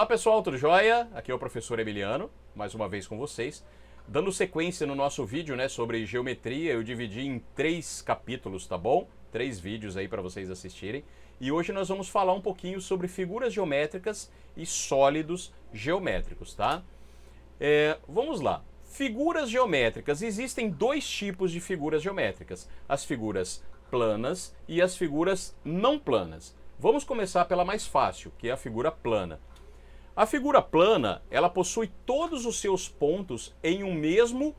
Olá pessoal, tudo jóia? Aqui é o professor Emiliano, mais uma vez com vocês. Dando sequência no nosso vídeo, né, sobre geometria, eu dividi em 3 capítulos, tá bom? 3 vídeos aí para vocês assistirem. E hoje nós vamos falar um pouquinho sobre figuras geométricas e sólidos geométricos, tá? Vamos lá. Figuras geométricas. Existem 2 tipos de figuras geométricas. As figuras planas e as figuras não planas. Vamos começar pela mais fácil, que é a figura plana. A figura plana, ela possui todos os seus pontos em um mesmo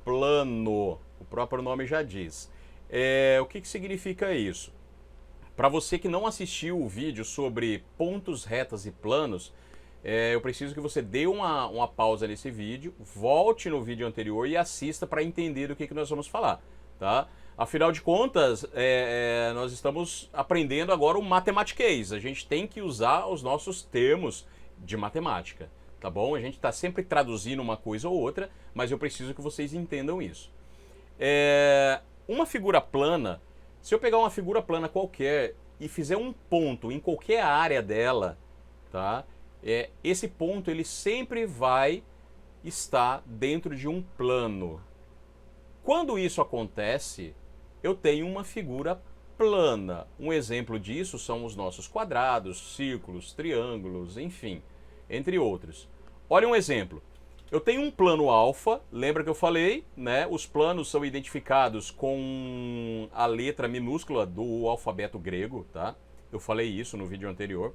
plano. O próprio nome já diz. O que significa isso? Para você que não assistiu o vídeo sobre pontos, retas e planos, eu preciso que você dê uma pausa nesse vídeo, volte no vídeo anterior e assista para entender do que nós vamos falar, tá? Afinal de contas, nós estamos aprendendo agora o matematiquês. A gente tem que usar os nossos termos de matemática, tá bom? A gente está sempre traduzindo uma coisa ou outra, mas eu preciso que vocês entendam isso. Uma figura plana, se eu pegar uma figura plana qualquer e fizer um ponto em qualquer área dela, tá? Esse ponto ele sempre vai estar dentro de um plano. Quando isso acontece, eu tenho uma figura plana. Um exemplo disso são os nossos quadrados, círculos, triângulos, enfim, entre outros. Olha um exemplo. Eu tenho um plano alfa, lembra que eu falei, né? Os planos são identificados com a letra minúscula do alfabeto grego, tá? Eu falei isso no vídeo anterior.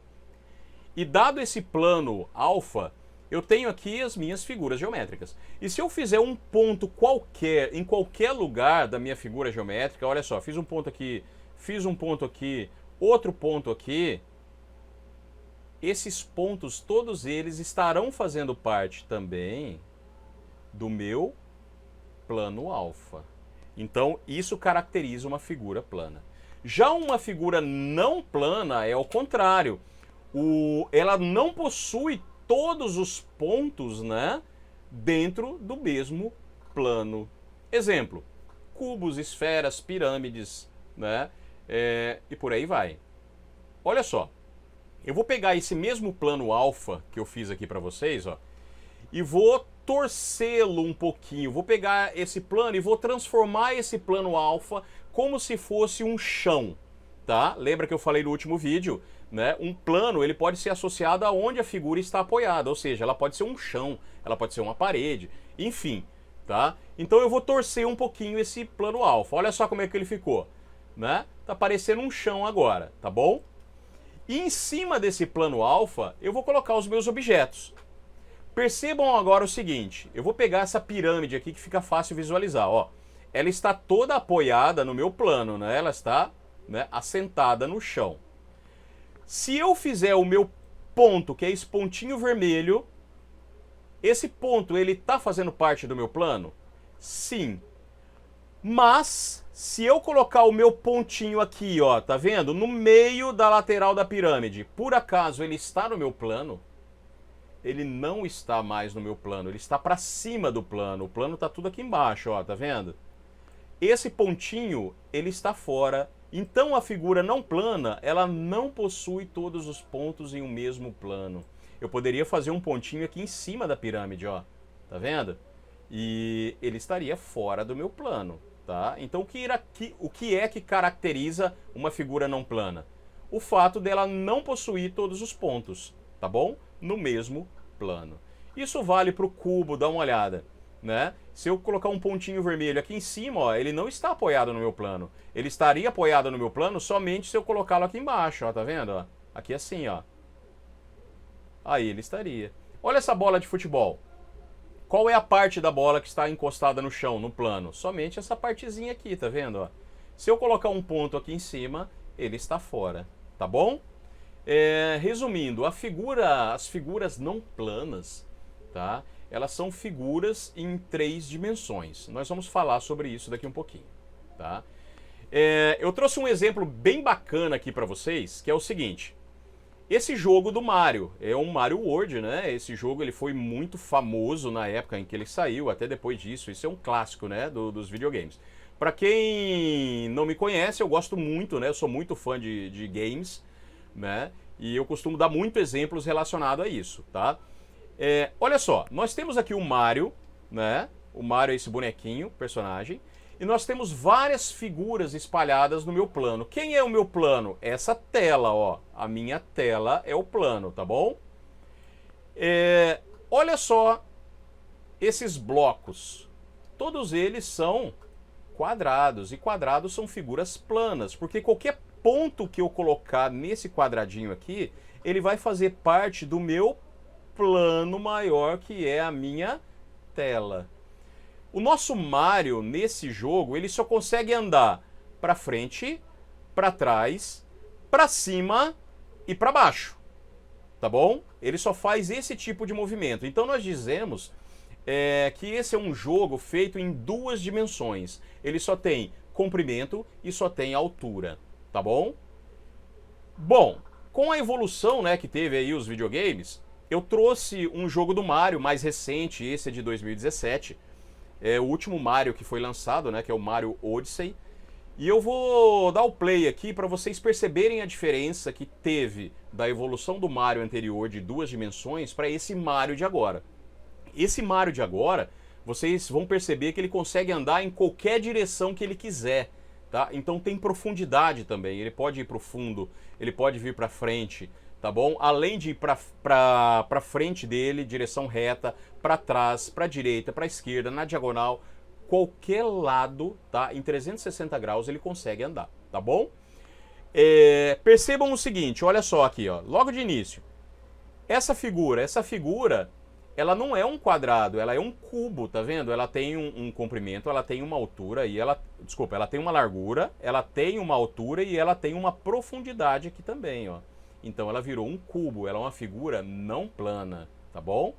E dado esse plano alfa, eu tenho aqui as minhas figuras geométricas. E se eu fizer um ponto qualquer, em qualquer lugar da minha figura geométrica, olha só, fiz um ponto aqui, outro ponto aqui, esses pontos, todos eles estarão fazendo parte também do meu plano alfa. Então, isso caracteriza uma figura plana. Já uma figura não plana é o contrário. Ela não possui todos os pontos, né, dentro do mesmo plano. Exemplo, cubos, esferas, pirâmides, né, e por aí vai. Olha só, eu vou pegar esse mesmo plano alfa que eu fiz aqui para vocês, ó, e vou torcê-lo um pouquinho. Vou pegar esse plano e vou transformar esse plano alfa como se fosse um chão, tá? Lembra que eu falei no último vídeo, né? Um plano ele pode ser associado aonde a figura está apoiada, ou seja, ela pode ser um chão, ela pode ser uma parede, enfim, tá? Então eu vou torcer um pouquinho esse plano alfa. Olha só como é que ele ficou, né? Tá parecendo um chão agora, tá bom? E em cima desse plano alfa, eu vou colocar os meus objetos. Percebam agora o seguinte, eu vou pegar essa pirâmide aqui que fica fácil visualizar, ó. Ela está toda apoiada no meu plano, né? Ela está, né, assentada no chão. Se eu fizer o meu ponto, que é esse pontinho vermelho, esse ponto, ele está fazendo parte do meu plano? Sim. Mas, se eu colocar o meu pontinho aqui, ó, tá vendo? No meio da lateral da pirâmide, por acaso ele está no meu plano? Ele não está mais no meu plano, ele está para cima do plano. O plano está tudo aqui embaixo, ó, tá vendo? Esse pontinho, ele está fora. Então a figura não plana, ela não possui todos os pontos em um mesmo plano. Eu poderia fazer um pontinho aqui em cima da pirâmide, ó. Tá vendo? E ele estaria fora do meu plano, tá? Então o que é que caracteriza uma figura não plana? O fato dela não possuir todos os pontos, tá bom? No mesmo plano. Isso vale para o cubo, dá uma olhada, né? Se eu colocar um pontinho vermelho aqui em cima, ó, ele não está apoiado no meu plano. Ele estaria apoiado no meu plano somente se eu colocá-lo aqui embaixo, ó, tá vendo? Ó? Aqui assim, ó. Aí ele estaria. Olha essa bola de futebol. Qual é a parte da bola que está encostada no chão, no plano? Somente essa partezinha aqui, tá vendo? Ó? Se eu colocar um ponto aqui em cima, ele está fora, tá bom? Resumindo, as figuras não planas, tá? Elas são figuras em 3 dimensões. Nós vamos falar sobre isso daqui um pouquinho, tá? Eu trouxe um exemplo bem bacana aqui para vocês, que é o seguinte. Esse jogo do Mario, é um Mario World, né? Esse jogo ele foi muito famoso na época em que ele saiu, até depois disso. Isso é um clássico, né, dos videogames. Para quem não me conhece, eu gosto muito, né? Eu sou muito fã de games, né? E eu costumo dar muito exemplos relacionados a isso, tá? Olha só, nós temos aqui o Mario, né? O Mario é esse bonequinho, personagem. E nós temos várias figuras espalhadas no meu plano. Quem é o meu plano? Essa tela, ó. A minha tela é o plano, tá bom? Olha só esses blocos. Todos eles são quadrados. E quadrados são figuras planas. Porque qualquer ponto que eu colocar nesse quadradinho aqui, ele vai fazer parte do meu plano maior, que é a minha tela. O nosso Mario, nesse jogo, ele só consegue andar para frente, para trás, para cima e para baixo. Tá bom? Ele só faz esse tipo de movimento. Então nós dizemos que esse é um jogo feito em 2 dimensões. Ele só tem comprimento e só tem altura. Tá bom? Bom, com a evolução, né, que teve aí os videogames, eu trouxe um jogo do Mario mais recente, esse é de 2017. É o último Mario que foi lançado, né, que é o Mario Odyssey. E eu vou dar o play aqui para vocês perceberem a diferença que teve da evolução do Mario anterior de 2 dimensões para esse Mario de agora. Esse Mario de agora, vocês vão perceber que ele consegue andar em qualquer direção que ele quiser, tá? Então tem profundidade também, ele pode ir para o fundo, ele pode vir para frente, tá bom? Além de ir para frente dele, direção reta, para trás, para direita, para esquerda, na diagonal, qualquer lado, tá? Em 360 graus ele consegue andar, tá bom? Percebam o seguinte, olha só aqui, ó, logo de início. Essa figura, ela não é um quadrado, ela é um cubo, tá vendo? Ela tem um comprimento, ela tem uma altura e ela tem uma largura, ela tem uma altura e ela tem uma profundidade aqui também, ó. Então ela virou um cubo, ela é uma figura não plana, tá bom?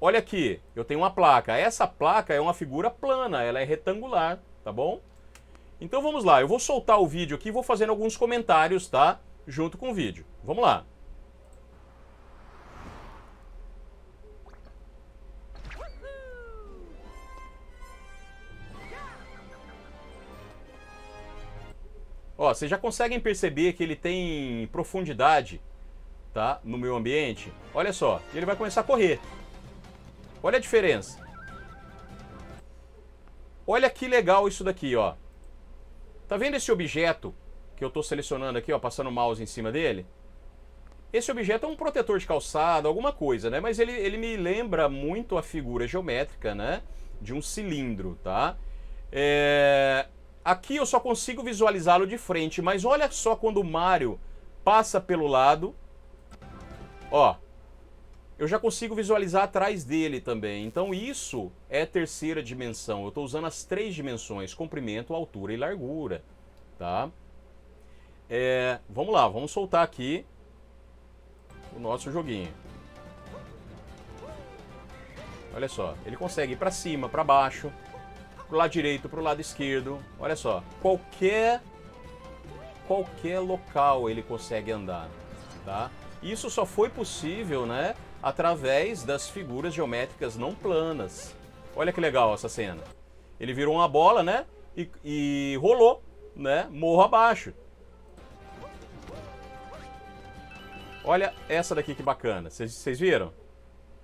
Olha aqui, eu tenho uma placa. Essa placa é uma figura plana, ela é retangular, tá bom? Então vamos lá, eu vou soltar o vídeo aqui e vou fazendo alguns comentários, tá? Junto com o vídeo. Vamos lá. Ó, vocês já conseguem perceber que ele tem profundidade, tá? No meu ambiente. Olha só, ele vai começar a correr. Olha a diferença. Olha que legal isso daqui, ó. Tá vendo esse objeto que eu tô selecionando aqui, ó, passando o mouse em cima dele? Esse objeto é um protetor de calçada, alguma coisa, né? Mas ele me lembra muito a figura geométrica, né? De um cilindro, tá? Aqui eu só consigo visualizá-lo de frente, mas olha só quando o Mario passa pelo lado, ó, eu já consigo visualizar atrás dele também. Então isso é terceira dimensão. Eu estou usando as 3 dimensões, comprimento, altura e largura, tá? Vamos lá, vamos soltar aqui o nosso joguinho. Olha só, ele consegue ir para cima, para baixo, pro lado direito, pro lado esquerdo. Olha só, qualquer local ele consegue andar, tá? Isso só foi possível, né, através das figuras geométricas não planas. Olha que legal essa cena. Ele virou uma bola, né, e rolou, né, morro abaixo. Olha essa daqui que bacana. Vocês viram?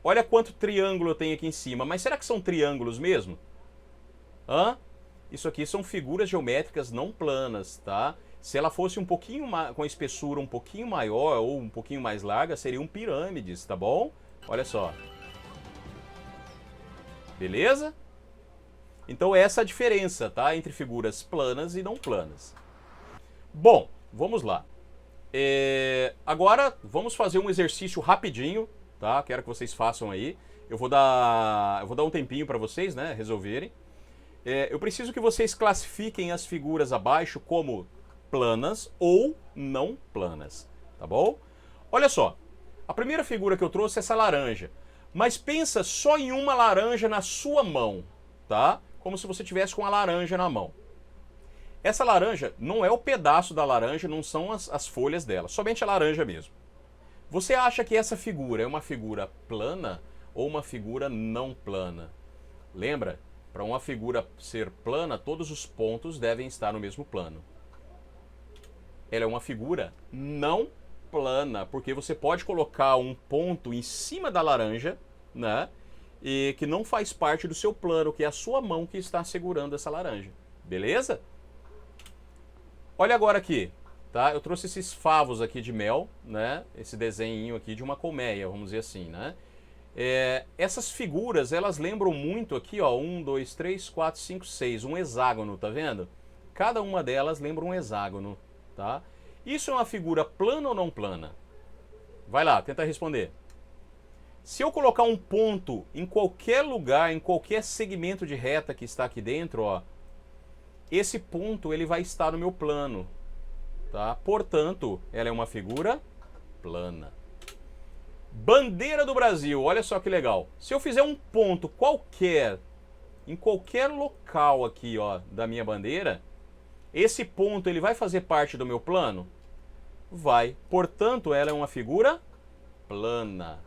Olha quanto triângulo eu tenho aqui em cima. Mas será que são triângulos mesmo? Isso aqui são figuras geométricas não planas, tá? Se ela fosse um pouquinho com a espessura um pouquinho maior ou um pouquinho mais larga, seriam pirâmides, tá bom? Olha só. Beleza? Então essa é a diferença, tá? Entre figuras planas e não planas. Bom, vamos lá. Agora vamos fazer um exercício rapidinho, tá? Quero que vocês façam aí. Eu vou dar um tempinho para vocês, né, resolverem. Eu preciso que vocês classifiquem as figuras abaixo como planas ou não planas, tá bom? Olha só, a primeira figura que eu trouxe é essa laranja, mas pensa só em uma laranja na sua mão, tá? Como se você tivesse com a laranja na mão. Essa laranja não é o pedaço da laranja, não são as folhas dela, somente a laranja mesmo. Você acha que essa figura é uma figura plana ou uma figura não plana? Lembra? Para uma figura ser plana, todos os pontos devem estar no mesmo plano. Ela é uma figura não plana, porque você pode colocar um ponto em cima da laranja, né? E que não faz parte do seu plano, que é a sua mão que está segurando essa laranja. Beleza? Olha agora aqui, tá? Eu trouxe esses favos aqui de mel, né? Esse desenho aqui de uma colmeia, vamos dizer assim, né? Essas figuras, elas lembram muito aqui, ó, 1, 2, 3, 4, 5, 6, um hexágono, tá vendo? Cada uma delas lembra um hexágono, tá? Isso é uma figura plana ou não plana? Vai lá, tenta responder. Se eu colocar um ponto em qualquer lugar, em qualquer segmento de reta que está aqui dentro, ó, esse ponto ele vai estar no meu plano, tá? Portanto, ela é uma figura plana. Bandeira do Brasil, olha só que legal. Se eu fizer um ponto qualquer, em qualquer local aqui, ó, da minha bandeira, esse ponto ele vai fazer parte do meu plano? Vai. Portanto, ela é uma figura plana.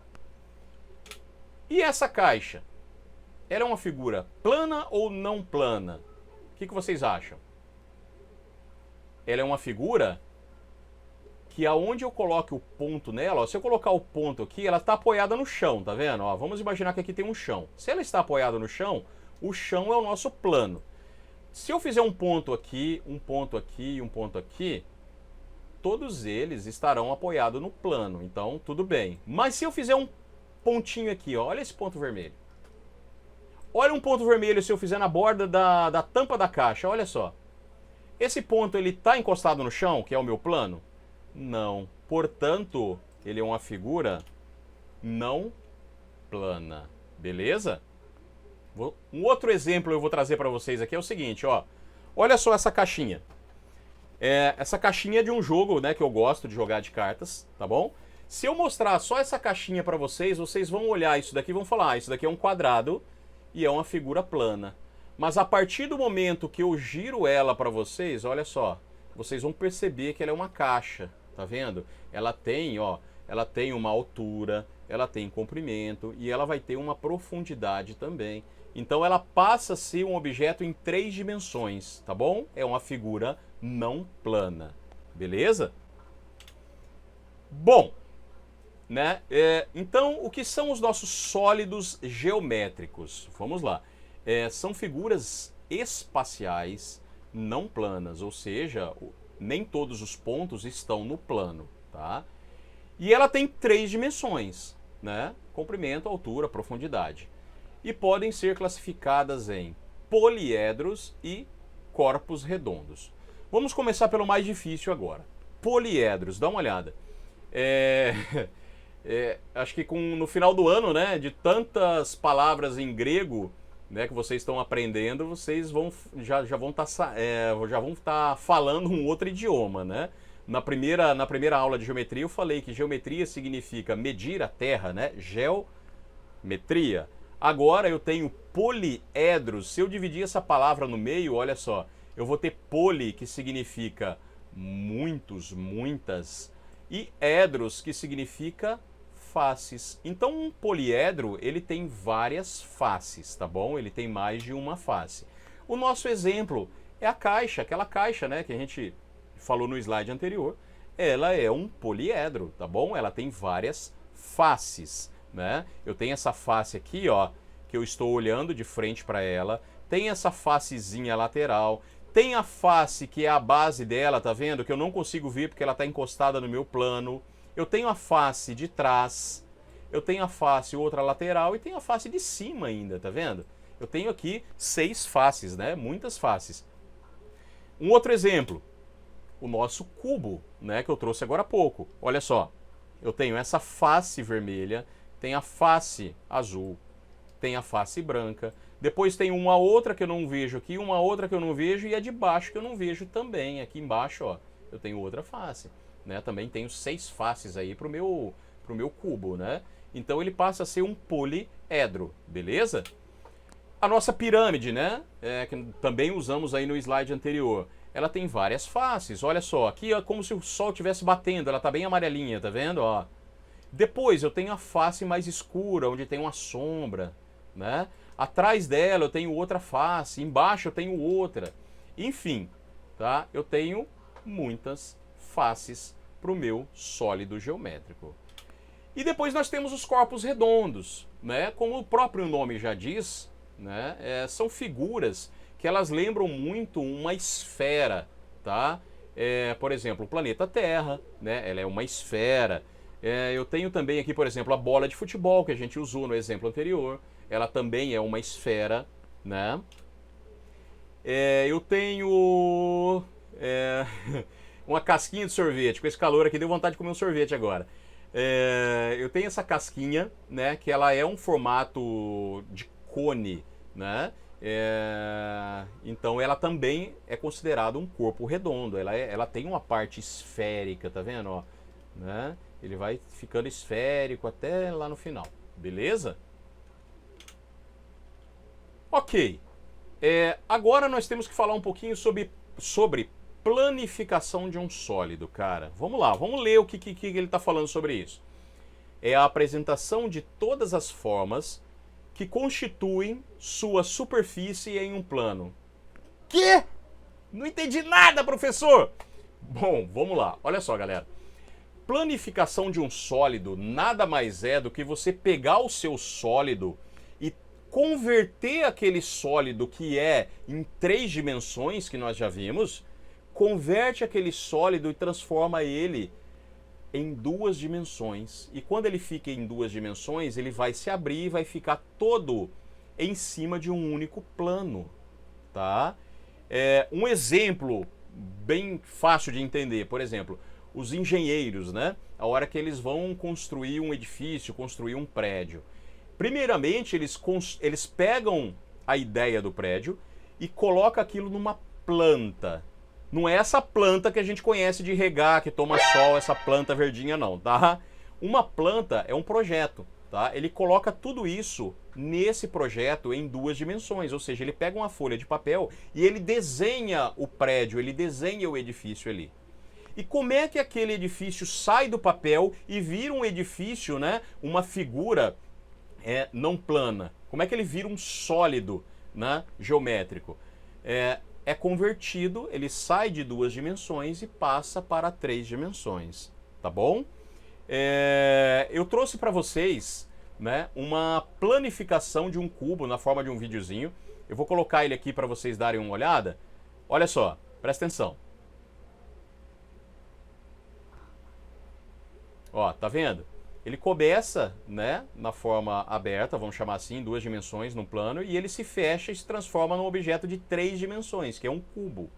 E essa caixa? Ela é uma figura plana ou não plana? O que vocês acham? Ela é uma figura que aonde eu coloque o ponto nela, ó, se eu colocar o ponto aqui, ela está apoiada no chão, tá vendo? Ó, vamos imaginar que aqui tem um chão. Se ela está apoiada no chão, o chão é o nosso plano. Se eu fizer um ponto aqui, um ponto aqui e um ponto aqui, todos eles estarão apoiados no plano, então tudo bem. Mas se eu fizer um pontinho aqui, ó, olha esse ponto vermelho. Olha um ponto vermelho se eu fizer na borda da tampa da caixa, olha só. Esse ponto ele está encostado no chão, que é o meu plano? Não. Portanto, ele é uma figura não plana. Beleza? Um outro exemplo eu vou trazer para vocês aqui é o seguinte, ó. Olha só essa caixinha. Essa caixinha é de um jogo, né, que eu gosto de jogar de cartas, tá bom? Se eu mostrar só essa caixinha para vocês, vocês vão olhar isso daqui e vão falar, isso daqui é um quadrado e é uma figura plana. Mas a partir do momento que eu giro ela para vocês, olha só, vocês vão perceber que ela é uma caixa, tá vendo? Ela tem, ó, ela tem uma altura, ela tem comprimento e ela vai ter uma profundidade também. Então ela passa a ser um objeto em 3 dimensões, tá bom? É uma figura não plana, beleza? Bom, né? Então o que são os nossos sólidos geométricos? Vamos lá. São figuras espaciais não planas, ou seja, nem todos os pontos estão no plano, tá? E ela tem 3 dimensões, né? Comprimento, altura, profundidade. E podem ser classificadas em poliedros e corpos redondos. Vamos começar pelo mais difícil agora. Poliedros, dá uma olhada. Acho que no final do ano, né, de tantas palavras em grego, né, que vocês estão aprendendo, vocês já vão estar falando um outro idioma, né? Na primeira aula de geometria eu falei que geometria significa medir a terra, né? Geometria. Agora eu tenho poliedros. Se eu dividir essa palavra no meio, olha só, eu vou ter poli, que significa muitos, muitas, e edros, que significa faces. Então um poliedro, ele tem várias faces, tá bom? Ele tem mais de uma face. O nosso exemplo é a caixa, aquela caixa, né, que a gente falou no slide anterior. Ela é um poliedro, tá bom? Ela tem várias faces, né? Eu tenho essa face aqui, ó, que eu estou olhando de frente para ela. Tem essa facezinha lateral. Tem a face que é a base dela, tá vendo? Que eu não consigo ver porque ela está encostada no meu plano. Eu tenho a face de trás. Eu tenho a face outra lateral e tenho a face de cima ainda, tá vendo? Eu tenho aqui 6 faces, né? Muitas faces. Um outro exemplo. O nosso cubo, né? Que eu trouxe agora há pouco. Olha só. Eu tenho essa face vermelha. Tem a face azul. Tem a face branca. Depois tem uma outra que eu não vejo aqui, uma outra que eu não vejo e a de baixo que eu não vejo também. Aqui embaixo, ó, eu tenho outra face, né? Também tenho 6 faces aí pro meu cubo, né? Então ele passa a ser um poliedro, beleza? A nossa pirâmide, né? Que também usamos aí no slide anterior. Ela tem várias faces. Olha só, aqui é como se o sol estivesse batendo. Ela tá bem amarelinha, tá vendo? Ó. Depois eu tenho a face mais escura, onde tem uma sombra, né? Atrás dela eu tenho outra face, embaixo eu tenho outra. Enfim, tá? Eu tenho muitas faces para o meu sólido geométrico. E depois nós temos os corpos redondos, né? Como o próprio nome já diz, né? São figuras que elas lembram muito uma esfera, tá? Por exemplo, o planeta Terra, né? Ela é uma esfera. Eu tenho também aqui, por exemplo, a bola de futebol que a gente usou no exemplo anterior. Ela também é uma esfera, né? Eu tenho uma casquinha de sorvete. Com esse calor aqui deu vontade de comer um sorvete agora. Eu tenho essa casquinha, né? Que ela é um formato de cone, né? Então ela também é considerada um corpo redondo. Ela tem uma parte esférica, tá vendo? Ó, né? Ele vai ficando esférico até lá no final, beleza? Ok. Agora nós temos que falar um pouquinho sobre planificação de um sólido, cara. Vamos lá, vamos ler o que ele está falando sobre isso. É a apresentação de todas as formas que constituem sua superfície em um plano. Quê? Não entendi nada, professor! Bom, vamos lá. Olha só, galera. Planificação de um sólido nada mais é do que você pegar o seu sólido e converter aquele sólido que é em 3 dimensões, que nós já vimos, converte aquele sólido e transforma ele em 2 dimensões. E quando ele fica em 2 dimensões, ele vai se abrir e vai ficar todo em cima de um único plano, tá? Um exemplo bem fácil de entender, por exemplo, os engenheiros, né? A hora que eles vão construir um edifício, construir um prédio. Primeiramente, eles pegam a ideia do prédio e colocam aquilo numa planta. Não é essa planta que a gente conhece de regar, que toma sol, essa planta verdinha não, tá? Uma planta é um projeto, tá? Ele coloca tudo isso nesse projeto em 2 dimensões, ou seja, ele pega uma folha de papel e ele desenha o prédio, ele desenha o edifício ali. E como é que aquele edifício sai do papel e vira um edifício, né? Uma figura não plana? Como é que ele vira um sólido, né? Geométrico? É convertido, ele sai de 2 dimensões e passa para 3 dimensões, tá bom? Eu trouxe para vocês, né, uma planificação de um cubo na forma de um videozinho. Eu vou colocar ele aqui para vocês darem uma olhada. Olha só, presta atenção. Ó, tá vendo? Ele começa, né, na forma aberta, vamos chamar assim, em 2 dimensões, num plano, e ele se fecha e se transforma num objeto de 3 dimensões, que é um cubo.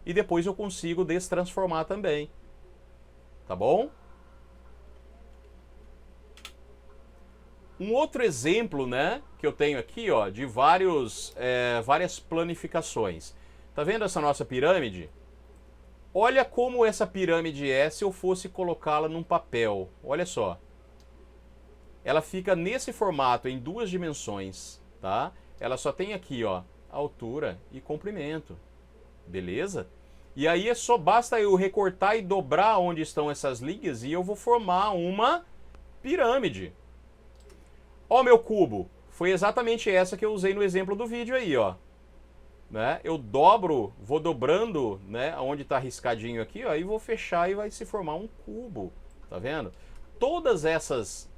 E depois eu consigo destransformar também. Tá bom? Um outro exemplo, né, que eu tenho aqui, ó, de várias planificações. Tá vendo essa nossa pirâmide? Olha como essa pirâmide é se eu fosse colocá-la num papel. Olha só. Ela fica nesse formato em 2 dimensões, tá? Ela só tem aqui, ó, altura e comprimento. Beleza? E aí basta eu recortar e dobrar onde estão essas linhas e eu vou formar uma pirâmide. Ó, meu cubo. Foi exatamente essa que eu usei no exemplo do vídeo aí, ó. Né? Eu vou dobrando, né, onde está riscadinho aqui, ó, e vou fechar e vai se formar um cubo, tá vendo? Todas essas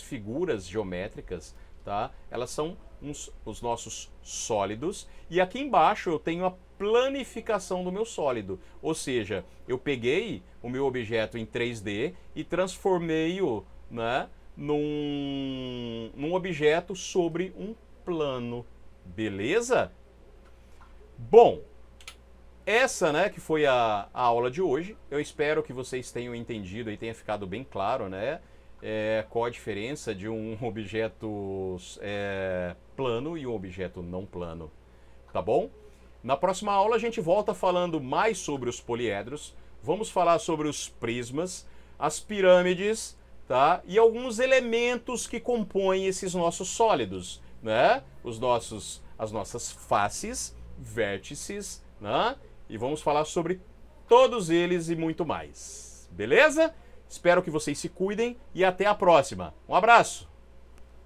figuras geométricas, tá? Elas são os nossos sólidos, e aqui embaixo eu tenho a planificação do meu sólido, ou seja, eu peguei o meu objeto em 3D e transformei-o, né, num objeto sobre um plano. Beleza? Bom, essa, né, que foi a aula de hoje. Eu espero que vocês tenham entendido e tenha ficado bem claro, né, qual a diferença de um objeto plano e um objeto não plano. Tá bom? Na próxima aula a gente volta falando mais sobre os poliedros. Vamos falar sobre os prismas, as pirâmides, tá? E alguns elementos que compõem esses nossos sólidos, né? As nossas faces, vértices, né? E vamos falar sobre todos eles e muito mais. Beleza? Espero que vocês se cuidem e até a próxima. Um abraço!